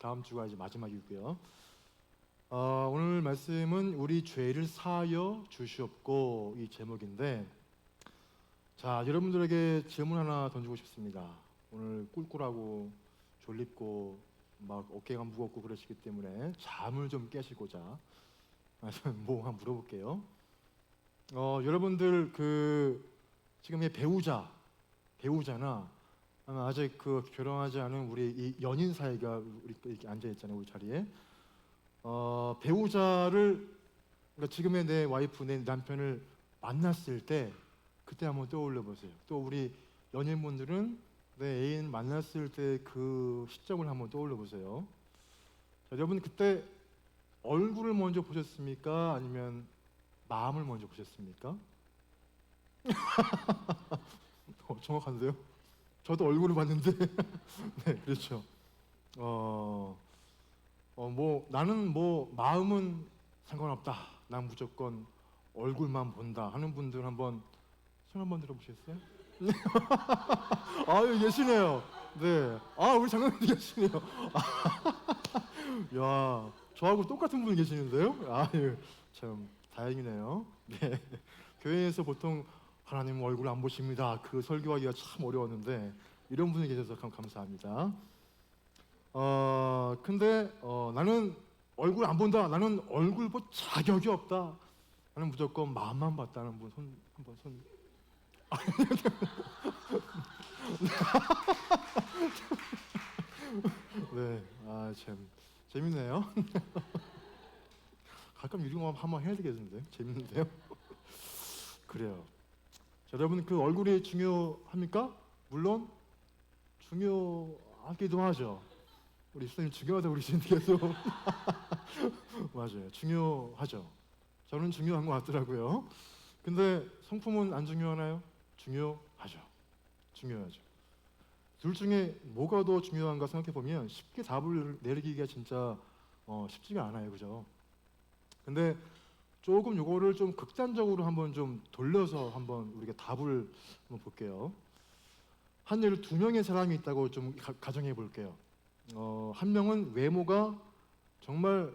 다음 주가 이제 마지막이고요. 오늘 말씀은 우리 죄를 사하여 주시옵고 이 제목인데, 자, 여러분들에게 질문 하나 던지고 싶습니다. 오늘 꿀꿀하고 졸립고 막 어깨가 무겁고 그러시기 때문에 잠을 좀 깨시고자 뭐 한번 물어볼게요. 여러분들 지금의 배우자나 아마 아직 결혼하지 않은 우리 이 연인 사이가 이렇게 앉아 있잖아요, 우리 자리에. 배우자를, 그러니까 지금의 내 와이프, 내 남편을 만났을 때 그때 한번 떠올려 보세요. 또 우리 연인분들은 내 애인 만났을 때 그 시점을 한번 떠올려 보세요. 자, 여러분 그때 얼굴을 먼저 보셨습니까? 아니면 마음을 먼저 보셨습니까? 정확한데요? 저도 얼굴을 봤는데 네, 그렇죠. 나는 마음은 상관없다. 난 무조건 얼굴만 본다 하는 분들 한번 손 한번 들어보시겠어요? 아유, 계시네요. 네. 우리 장로님 계시네요. 야, 저하고 똑같은 분이 계시는데요? 아유, 참 다행이네요. 네. 교회에서 보통 하나님 얼굴 안 보십니다. 그 설교하기가 참 어려웠는데 이런 분이 계셔서 참 감사합니다. 근데 나는 얼굴 안 본다. 나는 얼굴 볼 자격이 없다. 나는 무조건 마음만 봤다는 분 한번 손. 네, 참 재밌네요. 가끔 이런 거 한번 해야 되겠는데 재밌는데요. 그래요. 자, 여러분 얼굴이 중요합니까? 물론 중요하기도 하죠. 우리 선생님 중요하다고 그러시는데 계속. 맞아요, 중요하죠. 저는 중요한 것 같더라고요. 근데 성품은 안 중요하나요? 중요하죠. 중요하죠. 둘 중에 뭐가 더 중요한가 생각해 보면 쉽게 답을 내리기가 진짜 쉽지가 않아요, 그죠? 근데 조금 요거를 좀 극단적으로 한번 좀 돌려서 한번 우리가 답을 한번 볼게요. 한 예를 두 명의 사람이 있다고 좀 가정해 볼게요. 한 명은 외모가 정말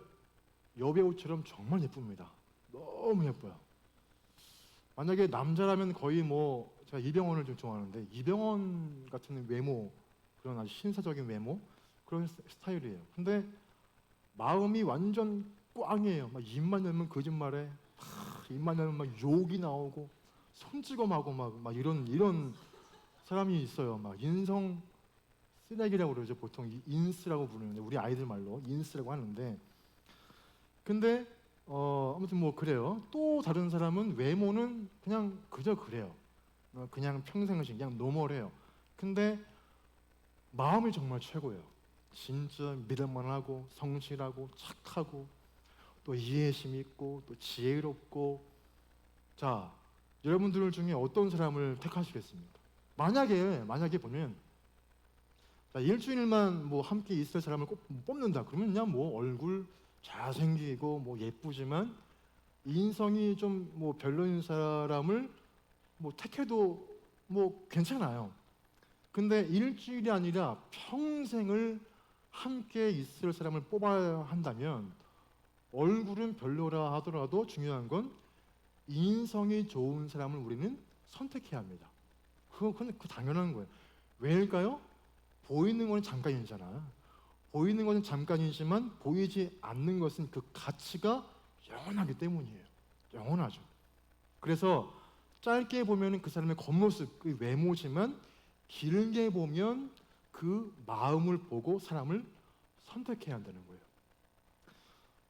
여배우처럼 정말 예쁩니다. 너무 예뻐요. 만약에 남자라면 거의 제가 이병헌을 좀 좋아하는데 이병헌 같은 외모, 그런 아주 신사적인 외모, 그런 스타일이에요. 근데 마음이 완전 꽝이에요. 막 입만 열면 거짓말해, 입만 열면 막 욕이 나오고 손찌검하고 막 이런 사람이 있어요. 막 인성 쓰레기라고 그러죠. 보통 인스라고 부르는데 우리 아이들 말로 인스라고 하는데, 근데 아무튼 그래요. 또 다른 사람은 외모는 그냥 그저 그래요. 그냥 평상시 그냥 노멀해요. 근데 마음이 정말 최고예요. 진짜 믿을만하고 성실하고 착하고 또 이해심 있고 또 지혜롭고. 자, 여러분들 중에 어떤 사람을 택하시겠습니까? 만약에 보면, 자, 일주일만 함께 있을 사람을 꼭 뽑는다. 그러면 그냥 얼굴 잘생기고 예쁘지만 인성이 좀 별로인 사람을 택해도 괜찮아요. 근데 일주일이 아니라 평생을 함께 있을 사람을 뽑아야 한다면 얼굴은 별로라 하더라도 중요한 건 인성이 좋은 사람을 우리는 선택해야 합니다. 그건 당연한 거예요. 왜일까요? 보이는 건 잠깐이잖아. 보이는 것은 잠깐이지만 보이지 않는 것은 그 가치가 영원하기 때문이에요. 영원하죠. 그래서 짧게 보면 그 사람의 겉모습, 그 외모지만 길게 보면 그 마음을 보고 사람을 선택해야 한다는 거예요.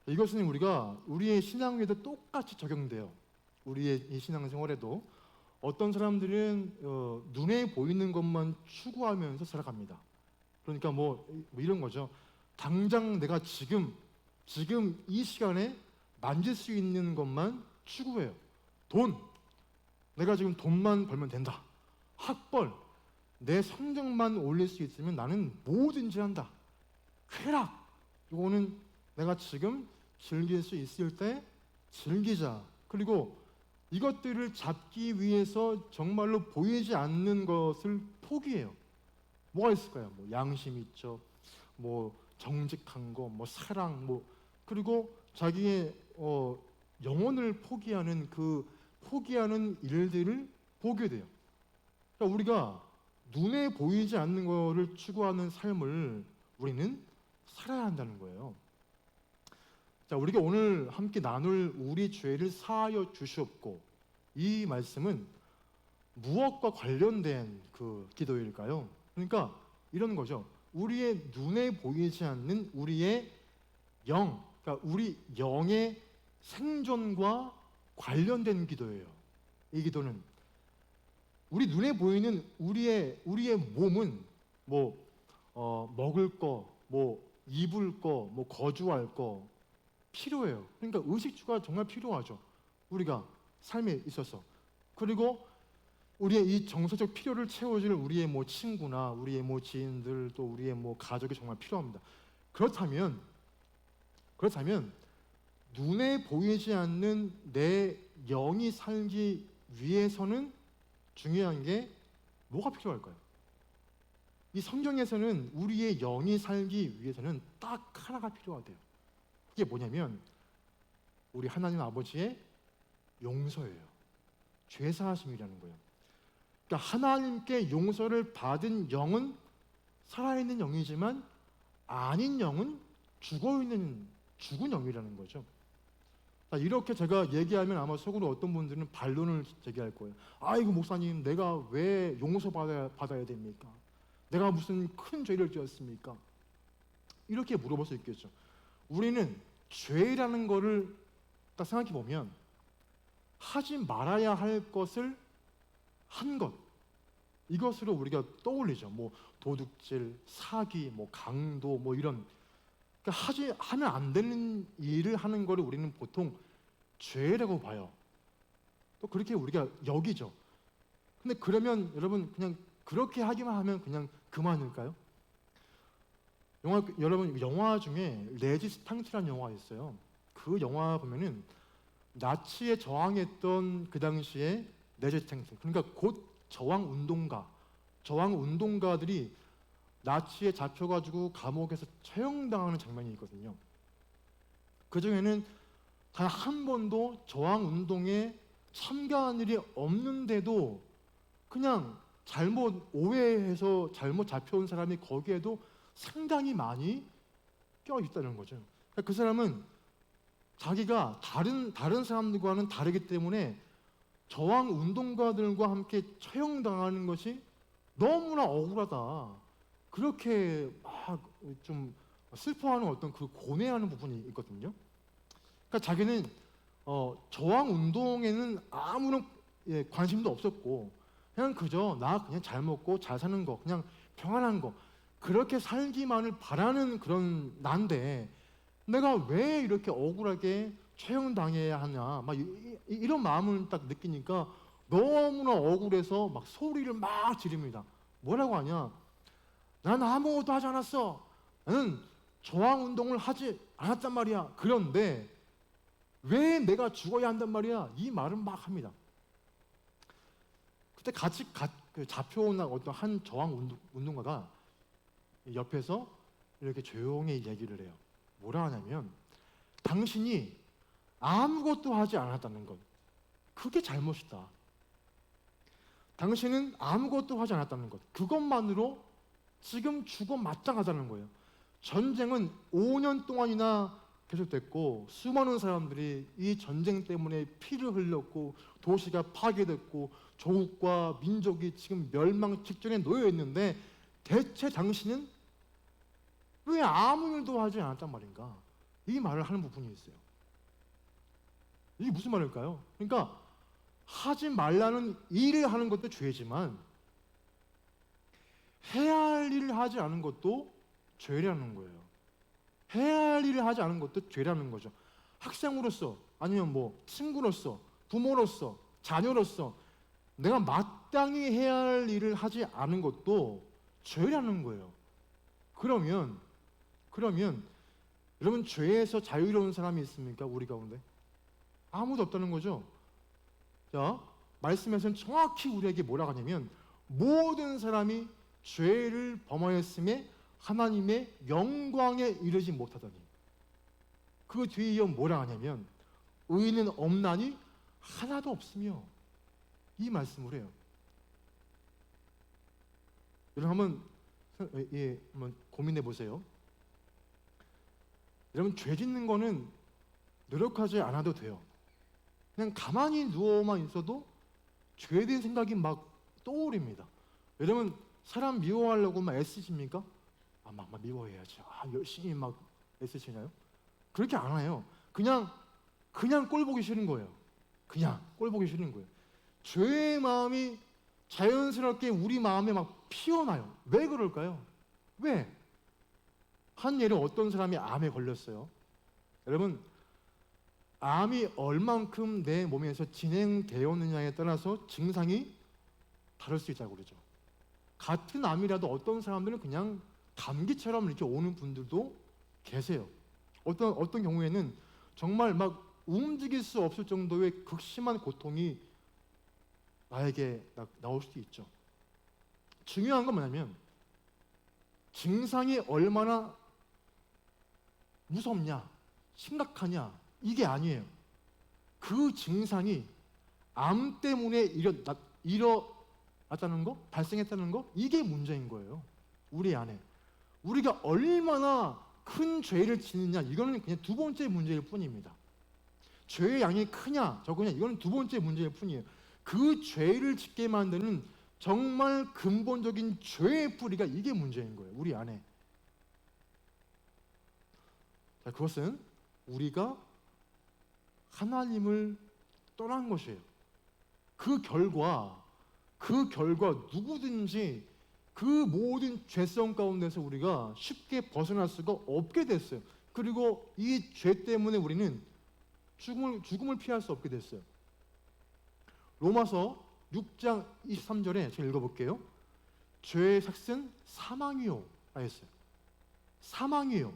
이것은 우리의 신앙에도 똑같이 적용돼요. 우리의 이 신앙생활에도 어떤 사람들은 눈에 보이는 것만 추구하면서 살아갑니다. 그러니까 이런 거죠. 당장 내가 지금 이 시간에 만질 수 있는 것만 추구해요. 내가 지금 돈만 벌면 된다. 학벌, 내 성적만 올릴 수 있으면 나는 뭐든지 한다. 쾌락, 이거는 내가 지금 즐길 수 있을 때 즐기자. 그리고 이것들을 잡기 위해서 정말로 보이지 않는 것을 포기해요. 뭐가 있을까요? 양심 있죠. 정직한 거, 뭐 사랑, 뭐 그리고 자기의 영혼을 포기하는 그 포기하는 일들을 보게 돼요. 그러니까 우리가 눈에 보이지 않는 것을 추구하는 삶을 우리는 살아야 한다는 거예요. 자, 우리가 오늘 함께 나눌 우리 죄를 사하여 주시옵고, 이 말씀은 무엇과 관련된 그 기도일까요? 그러니까 이런 거죠. 우리의 눈에 보이지 않는 우리의 영, 그러니까 우리 영의 생존과 관련된 기도예요. 이 기도는 우리 눈에 보이는 우리의 몸은 먹을 거, 입을 거, 거주할 거 필요해요. 그러니까 의식주가 정말 필요하죠. 우리가 삶에 있어서. 그리고 우리의 이 정서적 필요를 채워줄 우리의 친구나 우리의 지인들 또 우리의 가족이 정말 필요합니다. 그렇다면 눈에 보이지 않는 내 영이 살기 위해서는 중요한 게 뭐가 필요할까요? 이 성경에서는 우리의 영이 살기 위해서는 딱 하나가 필요하대요. 그게 뭐냐면 우리 하나님 아버지의 용서예요. 죄사하심이라는 거예요. 그러니까 하나님께 용서를 받은 영은 살아있는 영이지만 아닌 영은 죽은 영이라는 거죠. 이렇게 제가 얘기하면 아마 속으로 어떤 분들은 반론을 제기할 거예요. 아이고 목사님, 내가 왜 용서받아야 됩니까? 내가 무슨 큰 죄를 지었습니까? 이렇게 물어볼 수 있겠죠. 우리는 죄라는 거를 딱 생각해 보면 하지 말아야 할 것을 한 것, 이것으로 우리가 떠올리죠. 도둑질, 사기, 강도, 이런 하면 안 되는 일을 하는 거를 우리는 보통 죄라고 봐요. 또 그렇게 우리가 여기죠. 근데 그러면 여러분 그냥 그렇게 하기만 하면 그냥 그만일까요? 여러분 영화 중에 레지스탕스라는 영화가 있어요. 그 영화 보면은 나치에 저항했던 그 당시에 레지스탕스, 그러니까 곧 저항 운동가들이 나치에 잡혀가지고 감옥에서 처형당하는 장면이 있거든요. 그 중에는 단 한 번도 저항 운동에 참가한 일이 없는데도 그냥 오해해서 잘못 잡혀온 사람이 거기에도 상당히 많이 껴있다는 거죠. 그러니까 그 사람은 자기가 다른 사람들과는 다르기 때문에 저항 운동가들과 함께 처형당하는 것이 너무나 억울하다, 그렇게 막 좀 슬퍼하는 어떤 그 고뇌하는 부분이 있거든요. 그러니까 자기는 저항 운동에는 아무런 관심도 없었고 그냥 나 그냥 잘 먹고 잘 사는 거, 그냥 평안한 거, 그렇게 살기만을 바라는 그런 난데 내가 왜 이렇게 억울하게 처형당해야 하냐, 이런 마음을 딱 느끼니까 너무나 억울해서 막 소리를 막 지릅니다. 뭐라고 하냐? 난 아무것도 하지 않았어. 나는 저항 운동을 하지 않았단 말이야. 그런데 왜 내가 죽어야 한단 말이야? 이 말을 막 합니다. 그때 같이 잡혀온 어떤 한 저항 운동가가 옆에서 이렇게 조용히 얘기를 해요. 뭐라 하냐면 당신이 아무것도 하지 않았다는 것, 그게 잘못이다. 당신은 아무것도 하지 않았다는 것, 그것만으로 지금 죽어 마땅하다는 거예요. 전쟁은 5년 동안이나 계속됐고 수많은 사람들이 이 전쟁 때문에 피를 흘렸고 도시가 파괴됐고 조국과 민족이 지금 멸망 직전에 놓여 있는데 대체 당신은 왜 아무 일도 하지 않았단 말인가? 이 말을 하는 부분이 있어요. 이게 무슨 말일까요? 그러니까 하지 말라는 일을 하는 것도 죄지만 해야 할 일을 하지 않은 것도 죄라는 거예요. 해야 할 일을 하지 않은 것도 죄라는 거죠. 학생으로서 아니면 친구로서 부모로서 자녀로서 내가 마땅히 해야 할 일을 하지 않은 것도 죄라는 거예요. 그러면 여러분 죄에서 자유로운 사람이 있습니까? 우리 가운데? 아무도 없다는 거죠. 자, 말씀에서는 정확히 우리에게 뭐라고 하냐면 모든 사람이 죄를 범하였음에 하나님의 영광에 이르지 못하더니 그 뒤에 이어 뭐라 하냐면 의인은 없나니 하나도 없으며 이 말씀을 해요. 여러분 한번 고민해 보세요. 여러분 죄 짓는 거는 노력하지 않아도 돼요. 그냥 가만히 누워만 있어도 죄에 대한 생각이 막 떠오릅니다. 여러분 사람 미워하려고 막 애쓰십니까? 막 미워해야지. 열심히 막 애쓰시나요? 그렇게 안 해요. 그냥 꼴 보기 싫은 거예요. 그냥 꼴 보기 싫은 거예요. 죄의 마음이 자연스럽게 우리 마음에 막 피어나요. 왜 그럴까요? 왜? 한 예를 어떤 사람이 암에 걸렸어요. 여러분 암이 얼만큼 내 몸에서 진행되었느냐에 따라서 증상이 다를 수 있다고 그러죠. 같은 암이라도 어떤 사람들은 그냥 감기처럼 이렇게 오는 분들도 계세요. 어떤 경우에는 정말 막 움직일 수 없을 정도의 극심한 고통이 나에게 나올 수도 있죠. 중요한 건 뭐냐면 증상이 얼마나 무섭냐, 심각하냐 이게 아니에요. 그 증상이 암 때문에 일어났다는 거, 발생했다는 거 이게 문제인 거예요. 우리 안에 우리가 얼마나 큰 죄를 짓느냐 이거는 그냥 두 번째 문제일 뿐입니다. 죄의 양이 크냐 적으냐 이거는 두 번째 문제일 뿐이에요. 그 죄를 짓게 만드는 정말 근본적인 죄의 뿌리가 이게 문제인 거예요. 우리 안에. 자, 그것은 우리가 하나님을 떠난 것이에요. 그 결과 누구든지 그 모든 죄성 가운데서 우리가 쉽게 벗어날 수가 없게 됐어요. 그리고 이 죄 때문에 우리는 죽음을 피할 수 없게 됐어요. 로마서 6장 23절에 제가 읽어볼게요. 죄의 삭은 사망이요 하였어요. 사망이요.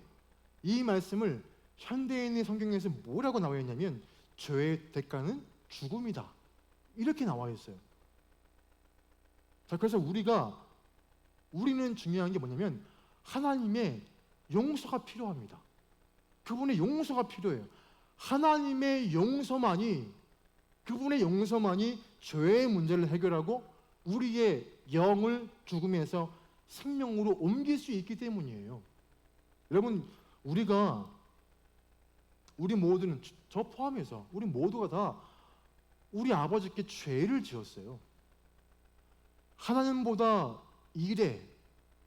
이 말씀을 현대인의 성경에서 뭐라고 나와 있냐면 죄의 대가는 죽음이다 이렇게 나와 있어요. 자, 그래서 우리는 중요한 게 뭐냐면 하나님의 용서가 필요합니다. 그분의 용서가 필요해요. 하나님의 용서만이 그분의 용서만이 죄의 문제를 해결하고 우리의 영을 죽음에서 생명으로 옮길 수 있기 때문이에요. 여러분 우리 모두는 저 포함해서 우리 모두가 다 우리 아버지께 죄를 지었어요. 하나님보다 일에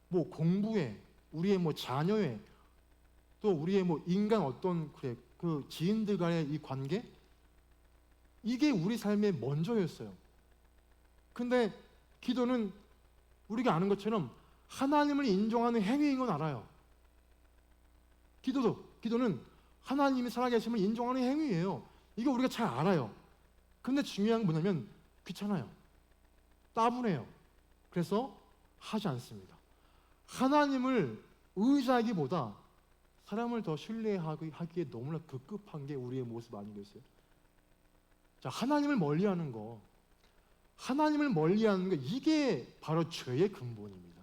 공부에 우리의 자녀에 또 우리의 인간 어떤 그 지인들 간의 이 관계 이게 우리 삶의 먼저였어요. 근데 기도는 우리가 아는 것처럼 하나님을 인정하는 행위인 건 알아요. 기도는 하나님이 살아계심을 인정하는 행위예요. 이거 우리가 잘 알아요. 근데 중요한 건 뭐냐면 귀찮아요. 따분해요. 그래서 하지 않습니다. 하나님을 의지하기보다 사람을 더 신뢰하기에 너무나 급급한 게 우리의 모습 아니겠어요? 자, 하나님을 멀리하는 거 이게 바로 죄의 근본입니다.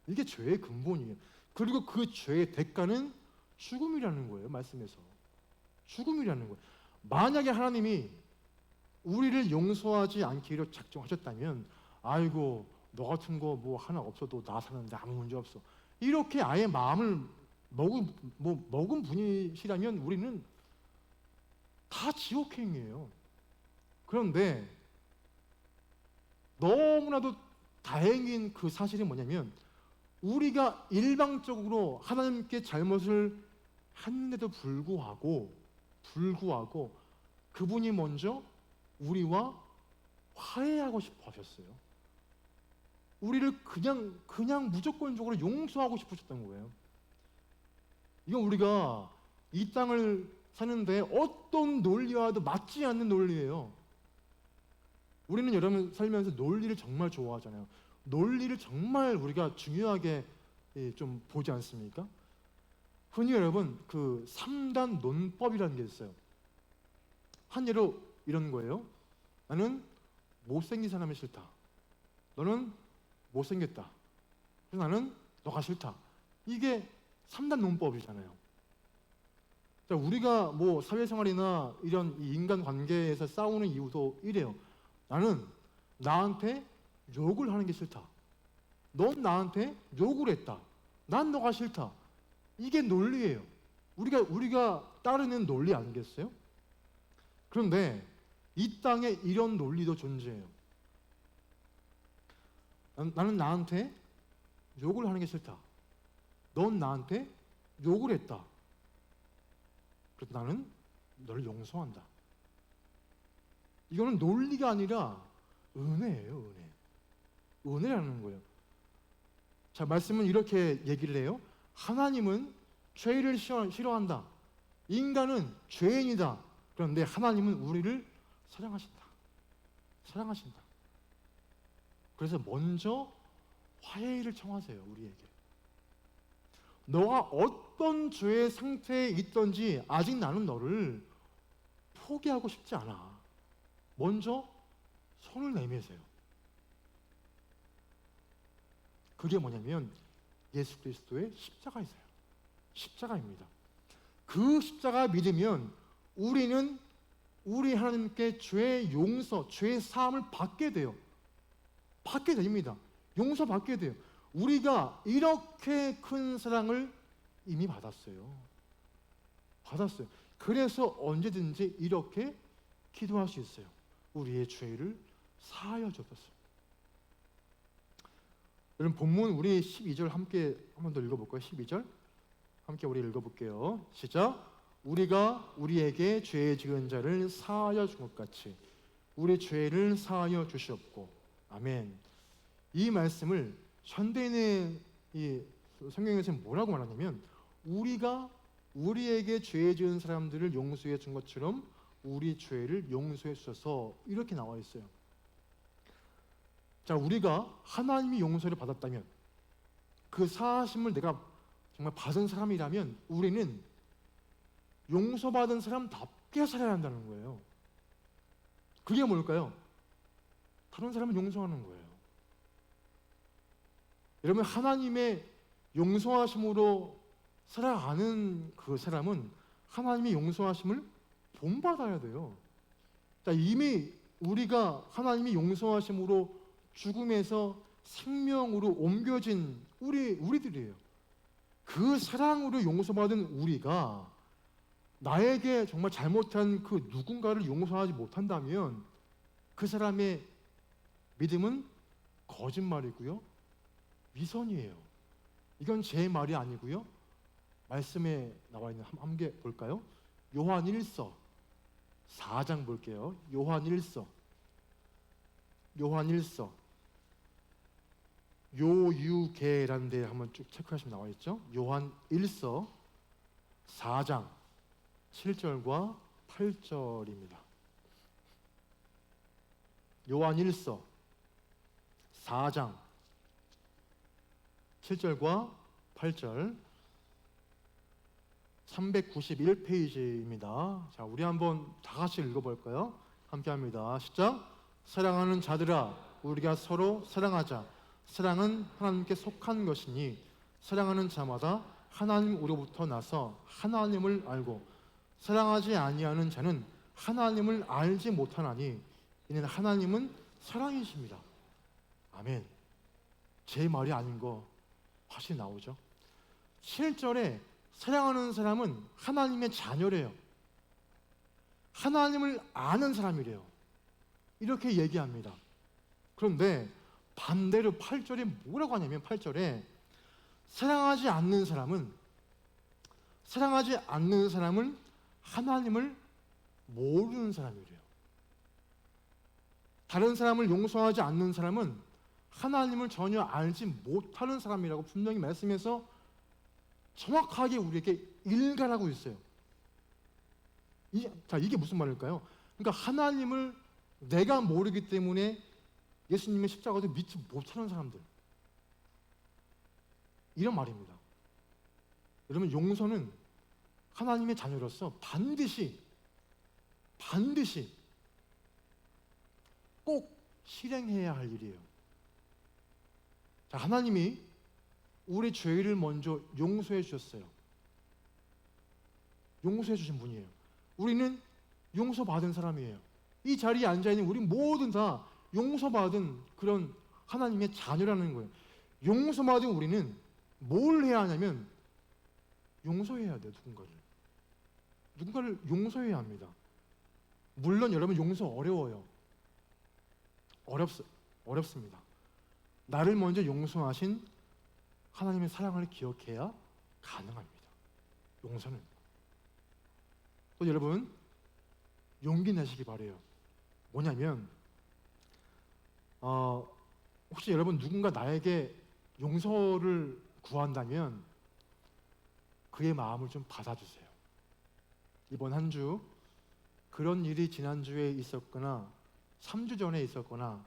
이게 죄의 근본이에요. 그리고 그 죄의 대가는 죽음이라는 거예요. 말씀에서 죽음이라는 거예요. 만약에 하나님이 우리를 용서하지 않기로 작정하셨다면 아이고 너 같은 거 하나 없어도 나 사는데 아무 문제 없어 이렇게 아예 마음을 먹은 분이시라면 우리는 다 지옥행이에요. 그런데 너무나도 다행인 그 사실이 뭐냐면 우리가 일방적으로 하나님께 잘못을 했는데도 불구하고 그분이 먼저 우리와 화해하고 싶어 하셨어요. 우리를 그냥 무조건적으로 용서하고 싶으셨던 거예요. 이건 우리가 이 땅을 사는데 어떤 논리와도 맞지 않는 논리예요. 우리는 여러분 살면서 논리를 정말 좋아하잖아요. 논리를 정말 우리가 중요하게 좀 보지 않습니까? 흔히 여러분 그 3단 논법이라는 게 있어요. 한 예로 이런 거예요. 나는 못생긴 사람이 싫다. 너는 못생겼다. 그래서 나는 너가 싫다. 이게 3단 논법이잖아요. 자, 우리가 뭐 사회생활이나 이런 이 인간관계에서 싸우는 이유도 이래요. 나는 나한테 욕을 하는 게 싫다. 넌 나한테 욕을 했다. 난 너가 싫다. 이게 논리예요. 우리가 따르는 논리 아니겠어요? 그런데 이 땅에 이런 논리도 존재해요. 나는 나한테 욕을 하는 게 싫다. 넌 나한테 욕을 했다. 그래서 나는 너를 용서한다. 이거는 논리가 아니라 은혜예요, 은혜. 은혜라는 거예요. 자, 말씀은 이렇게 얘기를 해요. 하나님은 죄를 싫어한다. 인간은 죄인이다. 그런데 하나님은 우리를 사랑하신다. 사랑하신다. 그래서 먼저 화해를 청하세요, 우리에게. 너가 어떤 죄의 상태에 있든지 아직 나는 너를 포기하고 싶지 않아. 먼저 손을 내미세요. 그게 뭐냐면 예수 그리스도의 십자가이세요. 십자가입니다. 그 십자가 믿으면 우리는 우리 하나님께 죄의 용서, 죄의 사함을 받게 돼요. 받게 됩니다. 용서받게 돼요. 우리가 이렇게 큰 사랑을 이미 받았어요. 받았어요. 그래서 언제든지 이렇게 기도할 수 있어요. 우리의 죄를 사하여 주옵소서. 여러분, 본문 우리 12절 함께 한 번 더 읽어볼까요? 12절 함께 우리 읽어볼게요. 시작. 우리가 우리에게 죄 지은 자를 사하여 준 것 같이 우리 죄를 사하여 주시옵고. 아멘. 이 말씀을 현대인의 이 성경에서는 뭐라고 말하냐면 우리가 우리에게 죄 지은 사람들을 용서해 준 것처럼 우리 죄를 용서해 주셔서 이렇게 나와 있어요. 자, 우리가 하나님이 용서를 받았다면 그 사하심을 내가 정말 받은 사람이라면 우리는 용서받은 사람답게 살아야 한다는 거예요. 그게 뭘까요? 다른 사람을 용서하는 거예요. 여러분, 하나님의 용서하심으로 살아가는 그 사람은 하나님의 용서하심을 본받아야 돼요. 자, 이미 우리가 하나님의 용서하심으로 죽음에서 생명으로 옮겨진 우리들이에요. 그 사랑으로 용서받은 우리가 나에게 정말 잘못한 그 누군가를 용서하지 못한다면 그 사람의 믿음은 거짓말이고요, 위선이에요. 이건 제 말이 아니고요, 말씀에 나와 있는 함께 볼까요? 요한 1서 4장 볼게요. 요한 1서 요유계라는 데 한번 쭉 체크하시면 나와 있죠. 요한 1서 4장 7절과 8절입니다. 요한 1서 4장 7절과 8절 391페이지입니다. 자, 우리 한번 다 같이 읽어볼까요? 함께 합니다. 시작. 사랑하는 자들아, 우리가 서로 사랑하자. 사랑은 하나님께 속한 것이니 사랑하는 자마다 하나님으로부터 나서 하나님을 알고 사랑하지 아니하는 자는 하나님을 알지 못하나니 이는 하나님은 사랑이십니다. 아멘. 제 말이 아닌 거 확실히 나오죠. 7절에 사랑하는 사람은 하나님의 자녀래요. 하나님을 아는 사람이래요. 이렇게 얘기합니다. 그런데 반대로 8절에 뭐라고 하냐면 8절에 사랑하지 않는 사람은 하나님을 모르는 사람이래요. 다른 사람을 용서하지 않는 사람은 하나님을 전혀 알지 못하는 사람이라고 분명히 말씀해서 정확하게 우리에게 일갈하고 있어요. 이게 무슨 말일까요? 그러니까 하나님을 내가 모르기 때문에 예수님의 십자가도 믿지 못하는 사람들, 이런 말입니다. 여러분, 용서는 하나님의 자녀로서 반드시 꼭 실행해야 할 일이에요. 자, 하나님이 우리 죄를 먼저 용서해 주셨어요. 용서해 주신 분이에요. 우리는 용서받은 사람이에요. 이 자리에 앉아있는 우리 모든 다 용서받은 그런 하나님의 자녀라는 거예요. 용서받은 우리는 뭘 해야 하냐면 용서해야 돼요. 누군가를 용서해야 합니다. 물론 여러분 용서 어려워요. 어렵습니다. 나를 먼저 용서하신 하나님의 사랑을 기억해야 가능합니다. 용서는. 또 여러분 용기 내시기 바래요. 뭐냐면 혹시 여러분 누군가 나에게 용서를 구한다면 그의 마음을 좀 받아주세요. 이번 한 주 그런 일이 지난주에 있었거나 3주 전에 있었거나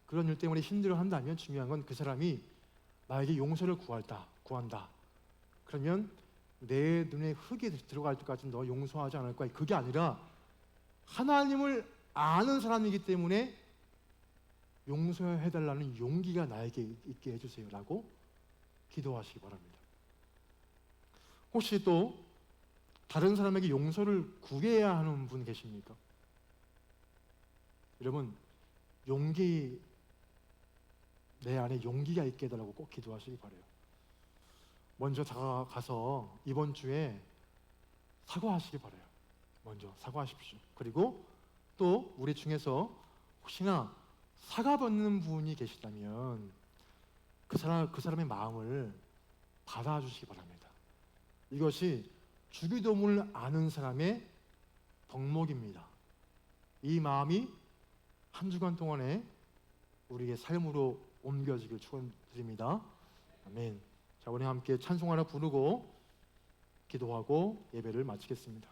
그런 일 때문에 힘들어한다면 중요한 건 그 사람이 나에게 용서를 구한다. 그러면 내 눈에 흙이 들어갈 때까지 너 용서하지 않을 거야. 그게 아니라 하나님을 아는 사람이기 때문에 용서해달라는 용기가 나에게 있게 해주세요 라고 기도하시기 바랍니다. 혹시 또 다른 사람에게 용서를 구해야 하는 분 계십니까? 여러분 내 안에 용기가 있게 해달라고 꼭 기도하시기 바라요. 먼저 다가가서 이번 주에 사과하시기 바라요. 먼저 사과하십시오. 그리고 또 우리 중에서 혹시나 사과받는 분이 계시다면 그 사람의 마음을 받아주시기 바랍니다. 이것이 주기도문을 아는 사람의 덕목입니다. 이 마음이 한 주간 동안에 우리의 삶으로 옮겨지길 축원드립니다. 아멘. 자, 우리 함께 찬송 하나 부르고 기도하고 예배를 마치겠습니다.